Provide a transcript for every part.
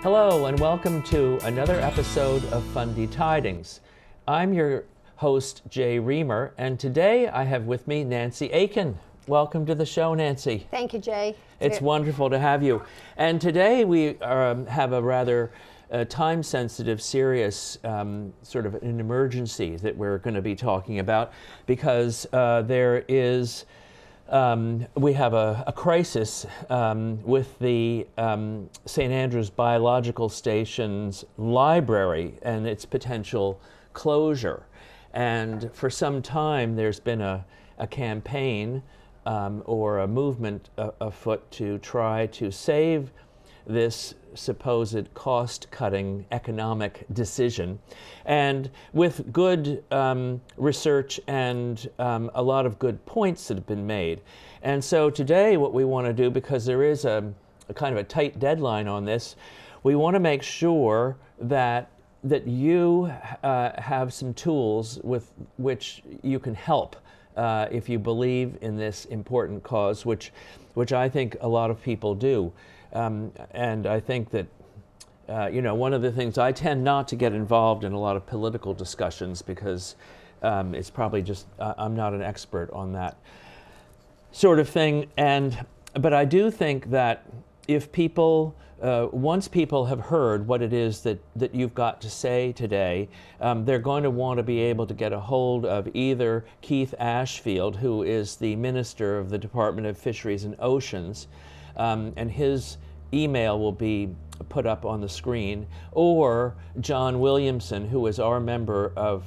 Hello and welcome to another episode of Fundy Tidings. I'm your host, Jay Remer, and today I have with me Nancy Aiken. Welcome to the show, Nancy. Thank you, Jay. It's wonderful to have you. And today we have a rather time-sensitive, serious sort of an emergency that we're going to be talking about because we have a crisis with the St. Andrews Biological Station's library and its potential closure. And for some time there's been a campaign or a movement afoot to try to save this supposed cost-cutting economic decision, and with good research and a lot of good points that have been made. And so today what we want to do, because there is a kind of a tight deadline on this, we want to make sure that you have some tools with which you can help if you believe in this important cause, which I think a lot of people do. And I think that, one of the things, I tend not to get involved in a lot of political discussions because it's probably just, I'm not an expert on that sort of thing. But I do think that if people, once people have heard what it is that you've got to say today, they're going to want to be able to get a hold of either Keith Ashfield, who is the Minister of the Department of Fisheries and Oceans, and his email will be put up on the screen, or John Williamson, who is our member of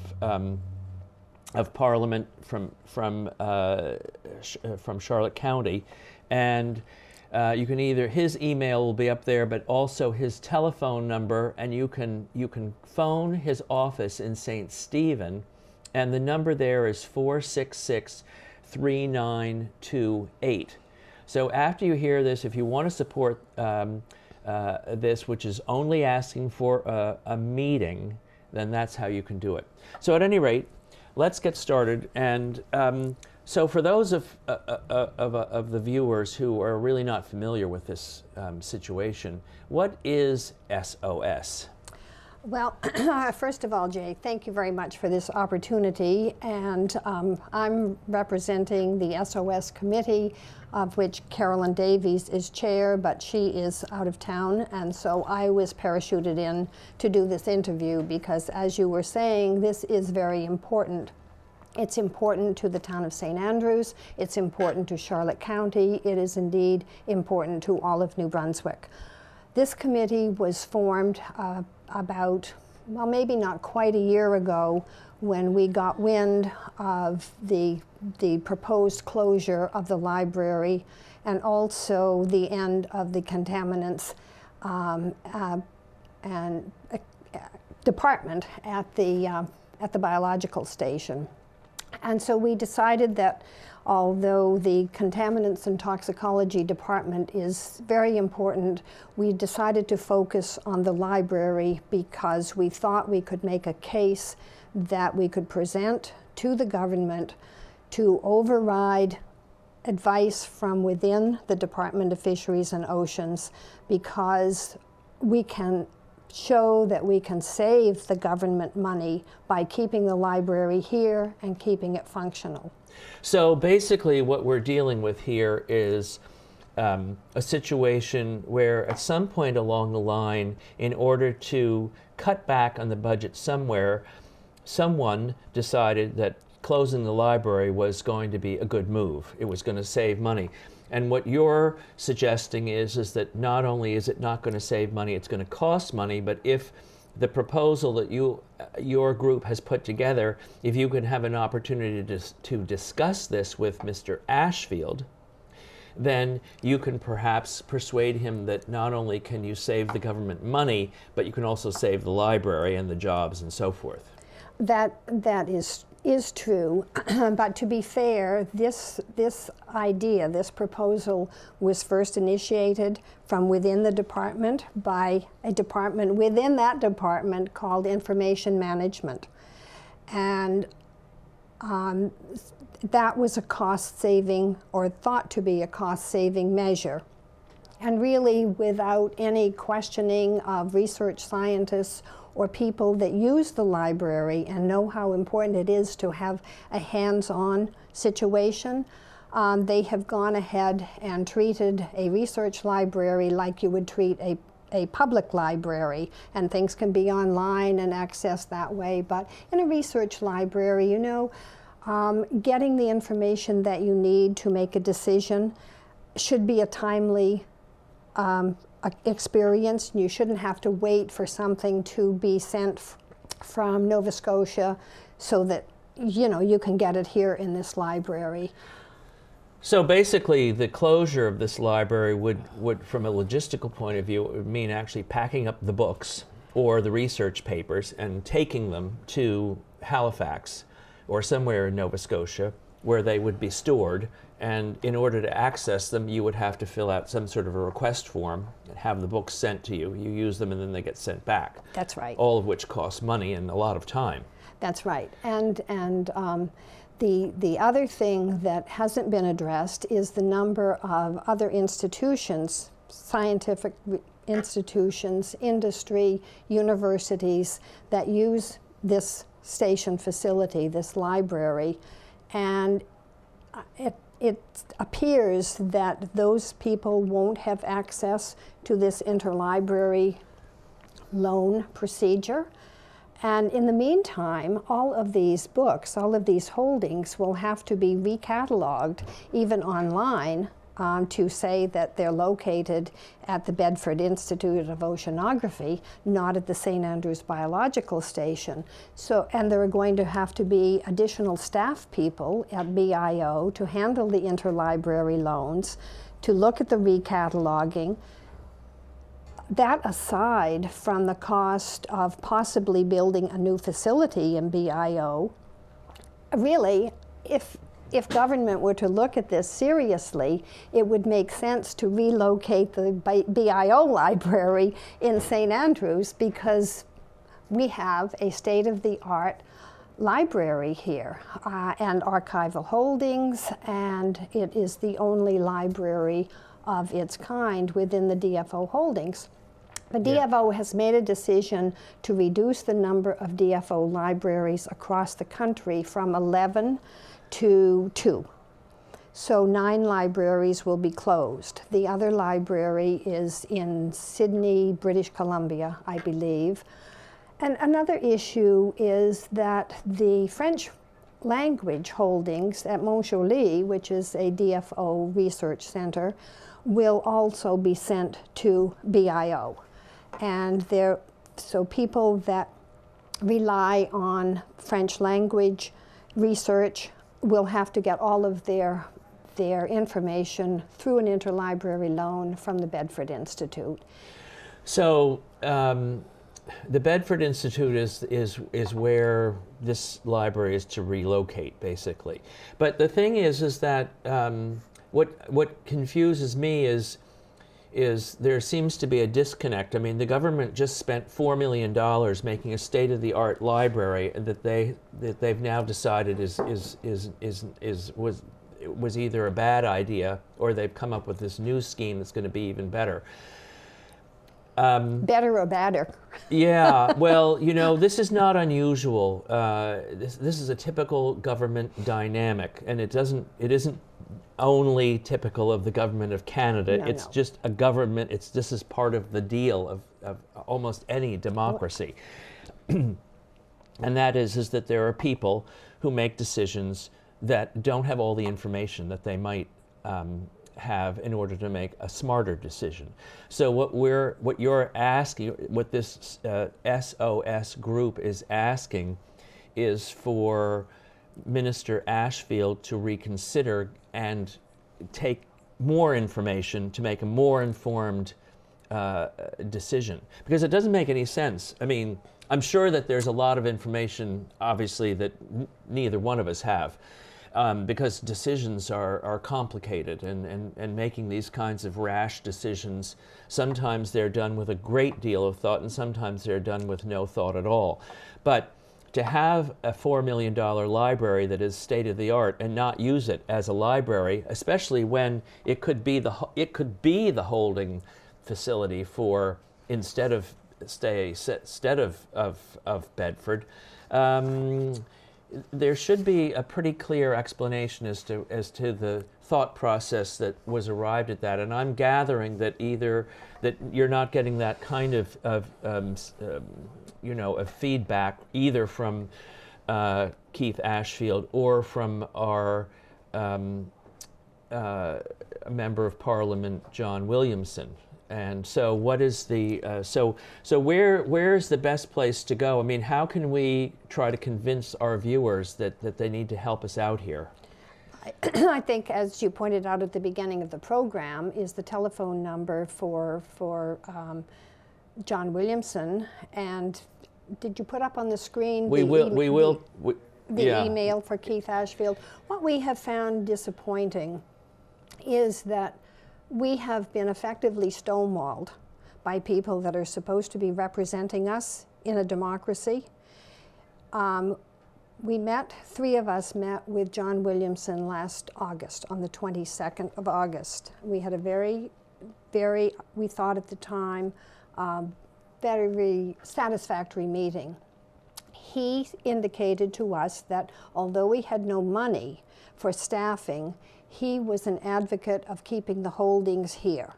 Parliament from Charlotte County, and you can either, his email will be up there, but also his telephone number, and you can phone his office in St. Stephen, and the number there is 466-3928. So after you hear this, if you want to support this, which is only asking for a meeting, then that's how you can do it. So at any rate, let's get started. And so for those of the viewers who are really not familiar with this situation, what is SOS? Well, first of all, Jay, thank you very much for this opportunity. And I'm representing the SOS committee, of which Carolyn Davies is chair, but she is out of town. And so I was parachuted in to do this interview because, as you were saying, this is very important. It's important to the town of St. Andrews. It's important to Charlotte County. It is indeed important to all of New Brunswick. This committee was formed about, well, maybe not quite a year ago, when we got wind of the proposed closure of the library and also the end of the contaminants and department at the biological station. And so we decided that although the contaminants and toxicology department is very important, we decided to focus on the library because we thought we could make a case that we could present to the government to override advice from within the Department of Fisheries and Oceans, because we can show that we can save the government money by keeping the library here and keeping it functional. So basically what we're dealing with here is a situation where at some point along the line, in order to cut back on the budget somewhere, someone decided that closing the library was going to be a good move. It was going to save money. And what you're suggesting is that not only is it not going to save money, it's going to cost money, but if the proposal that your group has put together, if you could have an opportunity to discuss this with Mr. Ashfield, then you can perhaps persuade him that not only can you save the government money, but you can also save the library and the jobs and so forth. That is true, but to be fair, this idea, this proposal was first initiated from within the department by a department within that department called Information Management. And that was a cost-saving, or thought to be a cost-saving measure. And really, without any questioning of research scientists or people that use the library and know how important it is to have a hands-on situation, they have gone ahead and treated a research library like you would treat a public library, and things can be online and accessed that way. But in a research library, you know, getting the information that you need to make a decision should be a timely experience. You shouldn't have to wait for something to be sent from Nova Scotia so that, you know, you can get it here in this library. So basically, the closure of this library would, from a logistical point of view, it would mean actually packing up the books or the research papers and taking them to Halifax or somewhere in Nova Scotia where they would be stored. And in order to access them, you would have to fill out some sort of a request form and have the books sent to you. You use them and then they get sent back. That's right. All of which costs money and a lot of time. That's right. And the other thing that hasn't been addressed is the number of other institutions, scientific institutions, industry, universities that use this station facility, this library. And it appears that those people won't have access to this interlibrary loan procedure. And in the meantime, all of these books, all of these holdings will have to be recatalogued, even online, to say that they're located at the Bedford Institute of Oceanography, not at the St. Andrews Biological Station. So, and there are going to have to be additional staff people at BIO to handle the interlibrary loans, to look at the recataloguing. That aside from the cost of possibly building a new facility in BIO, really, if government were to look at this seriously, it would make sense to relocate the BIO library in St. Andrews, because we have a state-of-the-art library here and archival holdings, and it is the only library of its kind within the DFO holdings. The DFO has made a decision to reduce the number of DFO libraries across the country from 11 to 2. So 9 libraries will be closed. The other library is in Sydney, British Columbia, I believe. And another issue is that the French language holdings at Montjoly, which is a DFO research center, will also be sent to BIO. And so people that rely on French language research will have to get all of their information through an interlibrary loan from the Bedford Institute. So the Bedford Institute is where this library is to relocate, basically. But the thing is that what confuses me is there seems to be a disconnect. I mean, the government just spent $4 million making a state-of-the-art library that they've now decided was either a bad idea, or they've come up with this new scheme that's going to be even better. Better or badder? Yeah, well, you know, this is not unusual. This is a typical government dynamic, and it isn't only typical of the government of Canada. It's just a government. This is part of the deal of almost any democracy, and that is that there are people who make decisions that don't have all the information that they might have in order to make a smarter decision. So what you're asking, what this SOS group is asking, is for Minister Ashfield to reconsider and take more information to make a more informed decision, because it doesn't make any sense. I mean, I'm sure that there's a lot of information, obviously, that neither one of us have, because decisions are complicated, and making these kinds of rash decisions, sometimes they're done with a great deal of thought, and sometimes they're done with no thought at all. But to have a $4 million library that is state of the art and not use it as a library, especially when it could be the holding facility for instead of Bedford. There should be a pretty clear explanation as to the thought process that was arrived at that, and I'm gathering that either that you're not getting that kind of feedback either from Keith Ashfield or from our member of Parliament John Williamson. And so, what is the so where's the best place to go? I mean, how can we try to convince our viewers that they need to help us out here? I think, as you pointed out at the beginning of the program, is the telephone number for John Williamson. And did you put up on the screen the email for Keith Ashfield? What we have found disappointing is that we have been effectively stonewalled by people that are supposed to be representing us in a democracy. Three of us met with John Williamson last August, on the 22nd of August. We had a very, we thought at the time, very satisfactory meeting. He indicated to us that although we had no money for staffing, he was an advocate of keeping the holdings here.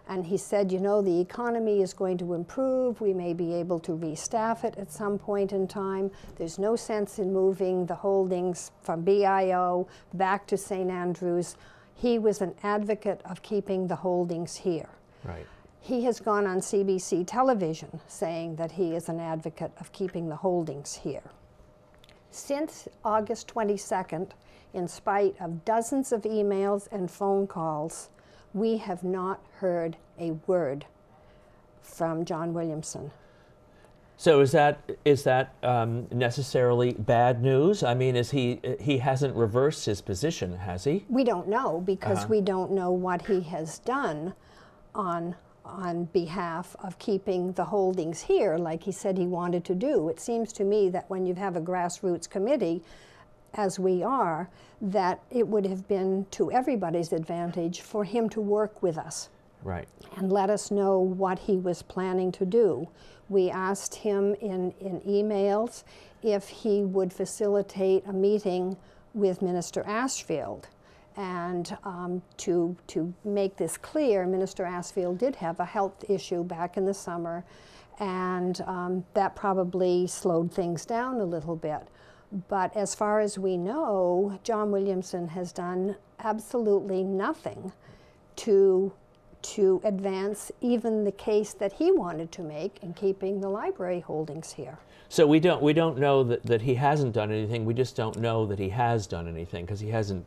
And he said, you know, the economy is going to improve. We may be able to restaff it at some point in time. There's no sense in moving the holdings from BIO back to St. Andrews. He was an advocate of keeping the holdings here. Right. He has gone on CBC television saying that he is an advocate of keeping the holdings here. Since August 22nd, in spite of dozens of emails and phone calls, we have not heard a word from John Williamson. So is that necessarily bad news? I mean, he hasn't reversed his position, has he? We don't know, because we don't know what he has done on behalf of keeping the holdings here, like he said he wanted to do. It seems to me that when you have a grassroots committee, as we are, that it would have been to everybody's advantage for him to work with us. Right. And let us know what he was planning to do. We asked him in emails if he would facilitate a meeting with Minister Ashfield. And to make this clear, Minister Ashfield did have a health issue back in the summer, and that probably slowed things down a little bit. But as far as we know, John Williamson has done absolutely nothing to advance even the case that he wanted to make in keeping the library holdings here. So we don't know that he hasn't done anything. We just don't know that he has done anything, because he hasn't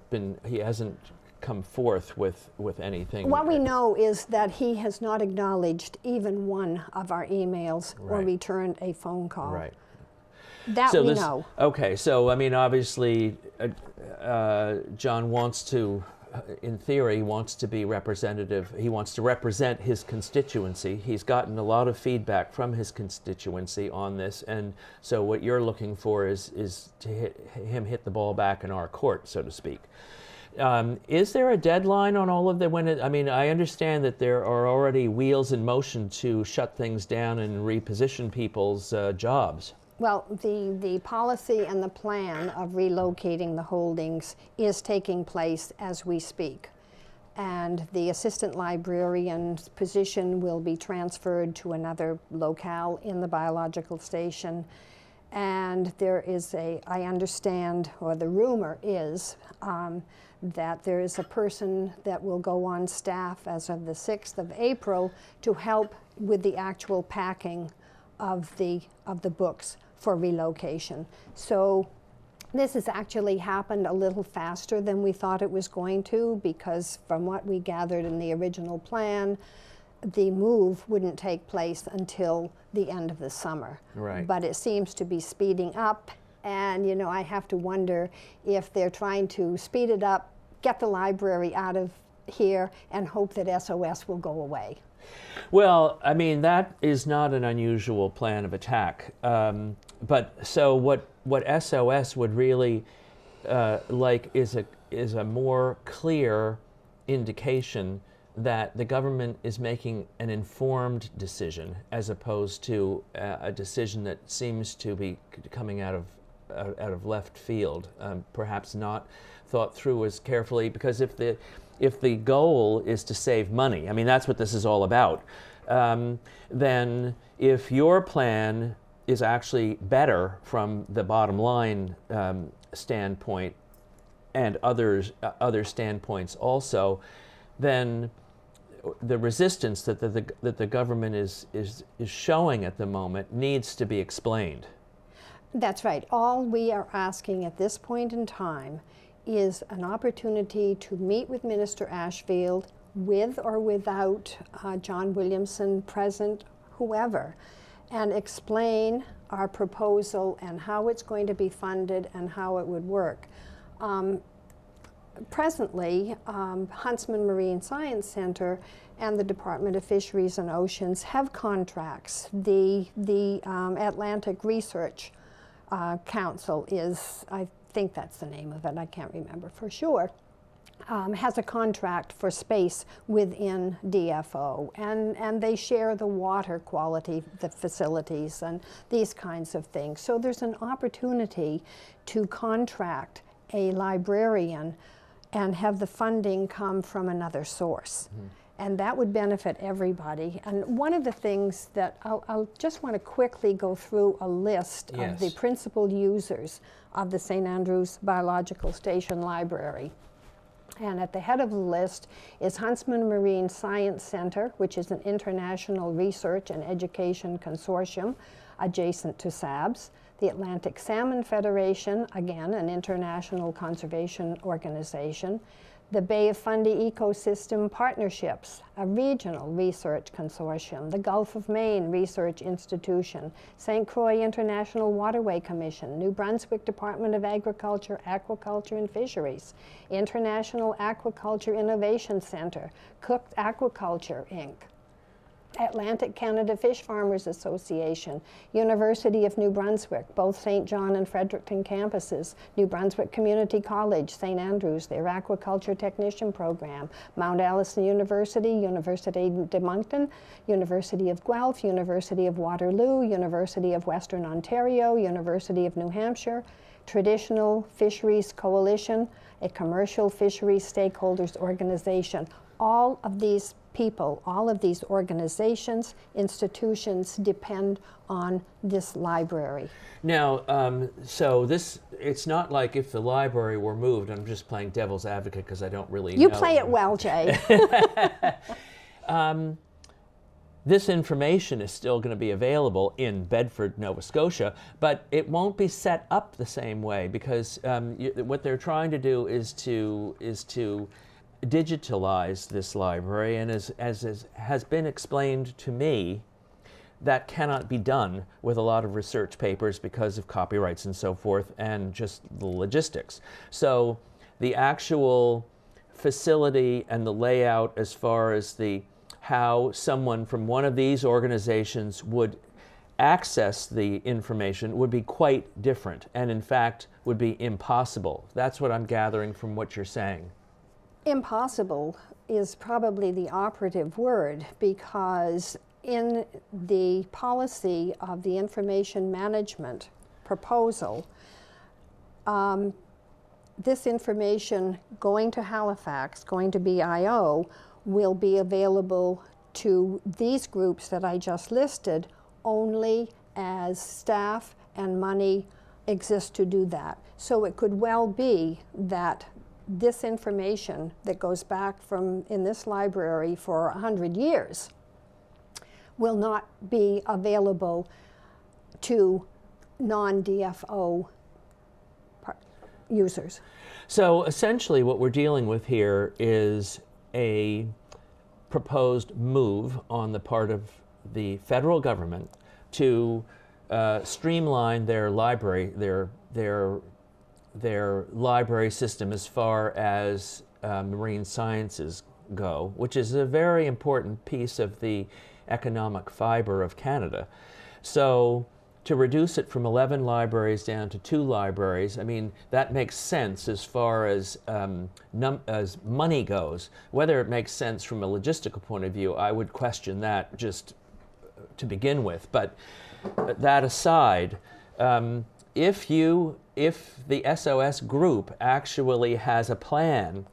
come forth with anything. What we know is that he has not acknowledged even one of our emails or returned a phone call. Right. That we know. Okay, so I mean, obviously, John wants to, in theory, wants to be representative. He wants to represent his constituency. He's gotten a lot of feedback from his constituency on this, and so what you're looking for is to hit the ball back in our court, so to speak. Is there a deadline on all of that? I mean, I understand that there are already wheels in motion to shut things down and reposition people's jobs. Well, the policy and the plan of relocating the holdings is taking place as we speak. And the assistant librarian's position will be transferred to another locale in the biological station. And there is I understand, or the rumor is, that there is a person that will go on staff as of the 6th of April to help with the actual packing of the books for relocation. So this has actually happened a little faster than we thought it was going to, because from what we gathered in the original plan, the move wouldn't take place until the end of the summer. Right. But it seems to be speeding up, and you know, I have to wonder if they're trying to speed it up, get the library out of here, and hope that SOS will go away. Well, I mean, that is not an unusual plan of attack. But so what SOS would really like is a more clear indication that the government is making an informed decision as opposed to a decision that seems to be coming out of left field, perhaps not thought through as carefully. Because if the goal is to save money, I mean, that's what this is all about, then if your plan is actually better from the bottom line standpoint, and other standpoints also, then the resistance that the government is showing at the moment needs to be explained. That's right. All we are asking at this point in time is an opportunity to meet with Minister Ashfield, with or without John Williamson present, whoever, and explain our proposal and how it's going to be funded and how it would work. Presently, Huntsman Marine Science Center and the Department of Fisheries and Oceans have contracts. The Atlantic Research Council is, I think that's the name of it, I can't remember for sure, has a contract for space within DFO, and they share the water quality, the facilities, and these kinds of things. So there's an opportunity to contract a librarian and have the funding come from another source. Mm-hmm. And that would benefit everybody. And one of the things that I'll just want to quickly go through a list of the principal users of the St. Andrews Biological Station Library. And at the head of the list is Huntsman Marine Science Center, which is an international research and education consortium adjacent to SABS. The Atlantic Salmon Federation, again, an international conservation organization. The Bay of Fundy Ecosystem Partnerships, a regional research consortium. The Gulf of Maine Research Institution. St. Croix International Waterway Commission. New Brunswick Department of Agriculture, Aquaculture and Fisheries. International Aquaculture Innovation Center. Cook Aquaculture, Inc. Atlantic Canada Fish Farmers Association, University of New Brunswick, both St. John and Fredericton campuses, New Brunswick Community College, St. Andrews, their aquaculture technician program, Mount Allison University, University de Moncton, University of Guelph, University of Waterloo, University of Western Ontario, University of New Hampshire, Traditional Fisheries Coalition, a commercial fisheries stakeholders organization. All of these people, all of these organizations, institutions depend on this library. Now, so this, it's not like if the library were moved, I'm just playing devil's advocate because I don't really know. You play it well, Jay. This information is still going to be available in Bedford, Nova Scotia, but it won't be set up the same way because what they're trying to do is to digitalize this library, and as has been explained to me, that cannot be done with a lot of research papers because of copyrights and so forth and just the logistics. So the actual facility and the layout as far as how someone from one of these organizations would access the information would be quite different, and in fact would be impossible. That's what I'm gathering from what you're saying. Impossible is probably the operative word, because in the policy of the information management proposal, this information going to Halifax, going to BIO, will be available to these groups that I just listed only as staff and money exist to do that. So it could well be that this information that goes back from in this library for 100 years will not be available to non-DFO users. So essentially what we're dealing with here is a proposed move on the part of the federal government to streamline their library, their library system as far as marine sciences go, which is a very important piece of the economic fiber of Canada. So to reduce it from 11 libraries down to 2 libraries, I mean, that makes sense as far as money goes. Whether it makes sense from a logistical point of view, I would question that just to begin with. But that aside, if the SOS group actually has a plan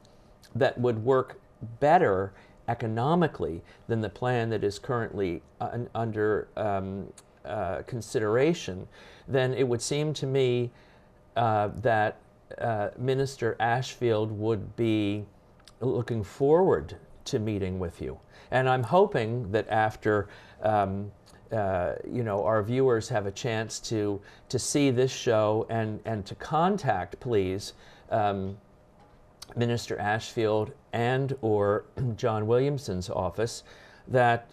that would work better economically than the plan that is currently under consideration, then it would seem to me that Minister Ashfield would be looking forward to meeting with you. And I'm hoping that after our viewers have a chance to see this show and to contact, please, Minister Ashfield and or John Williamson's office, that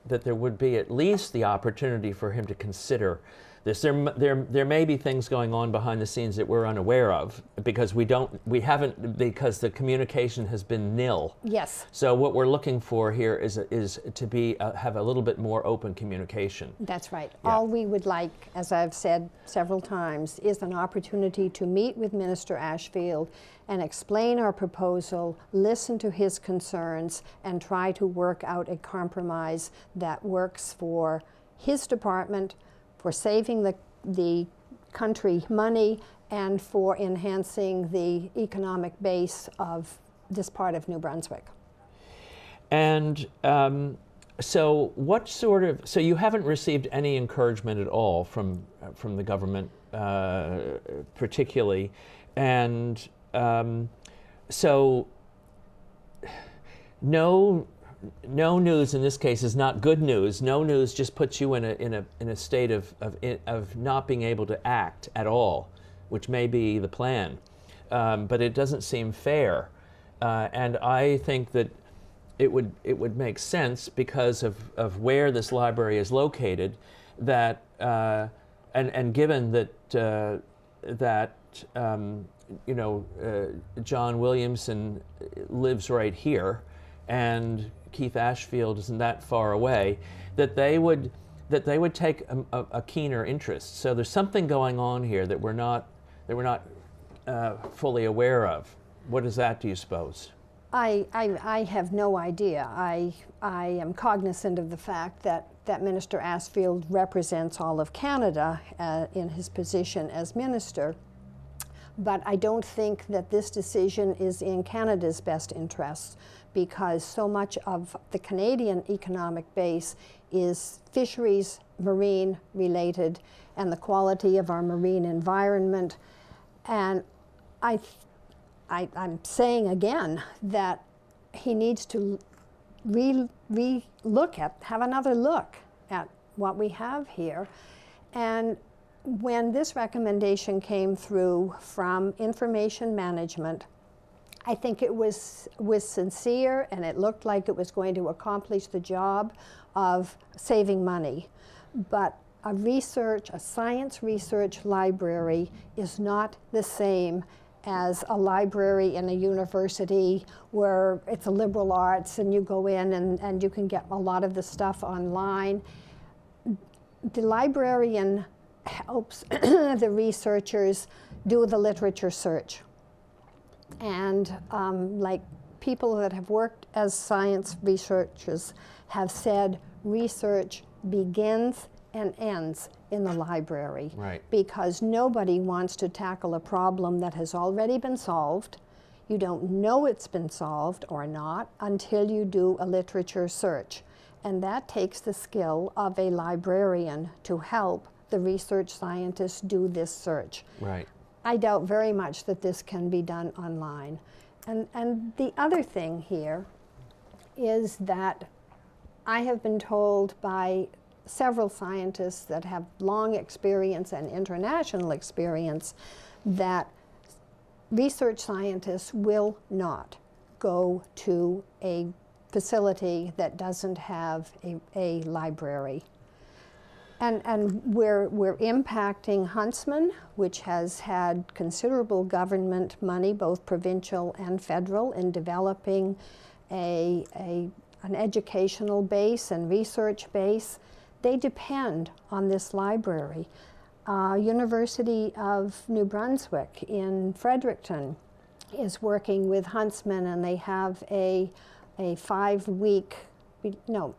there would be at least the opportunity for him to consider this. There may be things going on behind the scenes that we're unaware of because because the communication has been nil. Yes. So what we're looking for here is to have a little bit more open communication. That's right. Yeah. All we would like, as I've said several times, is an opportunity to meet with Minister Ashfield and explain our proposal, listen to his concerns, and try to work out a compromise that works for his department, for saving the country money, and for enhancing the economic base of this part of New Brunswick. And so you haven't received any encouragement at all from the government, particularly, and so no news in this case is not good news. No news just puts you in a state of not being able to act at all, which may be the plan, but it doesn't seem fair, and I think that it would make sense because of where this library is located, that and given that John Williamson lives right here, and Keith Ashfield isn't that far away, that they would take a keener interest. So there's something going on here that we're not fully aware of. What is that, do you suppose? I have no idea. I am cognizant of the fact that Minister Ashfield represents all of Canada in his position as minister, but I don't think that this decision is in Canada's best interests, because so much of the Canadian economic base is fisheries, marine related, and the quality of our marine environment. And I'm saying again that he needs to have another look at what we have here. And when this recommendation came through from information management, I think it was sincere, and it looked like it was going to accomplish the job of saving money. But a science research library is not the same as a library in a university where it's a liberal arts and you go in and you can get a lot of the stuff online. The librarian helps the researchers do the literature search. And like people that have worked as science researchers have said, research begins and ends in the library. Right. Because nobody wants to tackle a problem that has already been solved. You don't know it's been solved or not until you do a literature search. And that takes the skill of a librarian to help the research scientists do this search. Right. I doubt very much that this can be done online. And the other thing here is that I have been told by several scientists that have long experience and international experience that research scientists will not go to a facility that doesn't have a library. And we're impacting Huntsman, which has had considerable government money, both provincial and federal, in developing an educational base and research base, they depend on this library. University of New Brunswick in Fredericton is working with Huntsman, and they have a 5-week, no,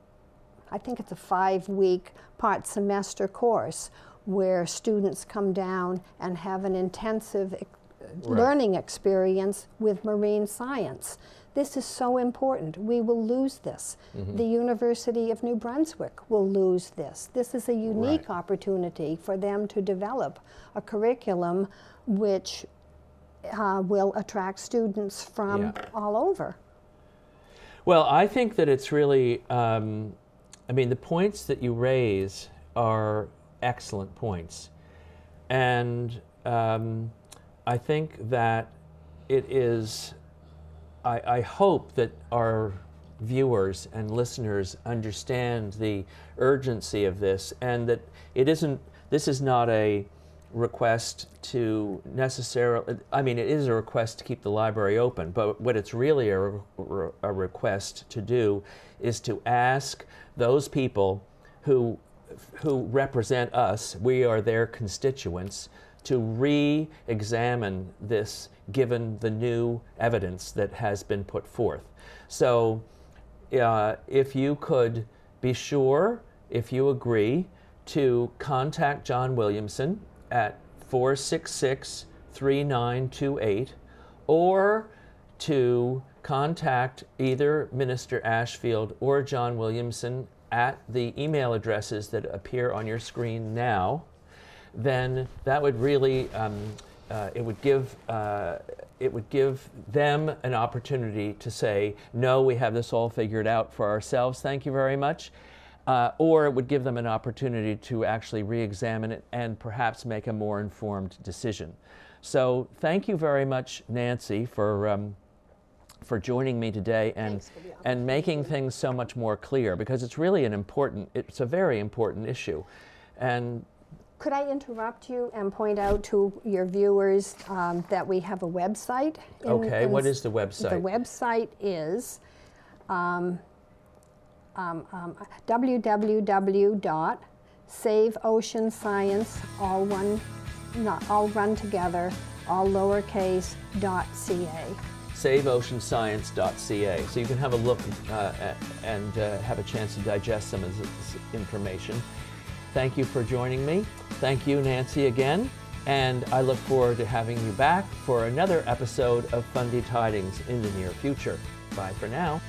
I think it's a 5-week part semester course where students come down and have an intensive learning experience with marine science. This is so important. We will lose this. The University of New Brunswick will lose this. This is a unique opportunity for them to develop a curriculum which will attract students from all over. Well, I think that it's really, I mean, the points that you raise are excellent points. And I think that it is, I hope that our viewers and listeners understand the urgency of this, and that this is not a request to necessarily, I mean, it is a request to keep the library open, but what it's really a request to do is to ask those people who represent us, we are their constituents, to re-examine this given the new evidence that has been put forth. So if you could be sure, if you agree, to contact John Williamson at 466-3928, or to contact either Minister Ashfield or John Williamson at the email addresses that appear on your screen now, then that would really, it would give them an opportunity to say, no, we have this all figured out for ourselves, thank you very much. Or it would give them an opportunity to actually re-examine it and perhaps make a more informed decision. So thank you very much, Nancy, for joining me today and making things so much more clear, because it's really it's a very important issue. And could I interrupt you and point out to your viewers that we have a website? Okay, what is the website? The website is www.saveoceanscience, all run together, all lowercase, .ca. SaveOceanScience.ca. So you can have a look and have a chance to digest some of this information. Thank you for joining me. Thank you, Nancy, again. And I look forward to having you back for another episode of Fundy Tidings in the near future. Bye for now.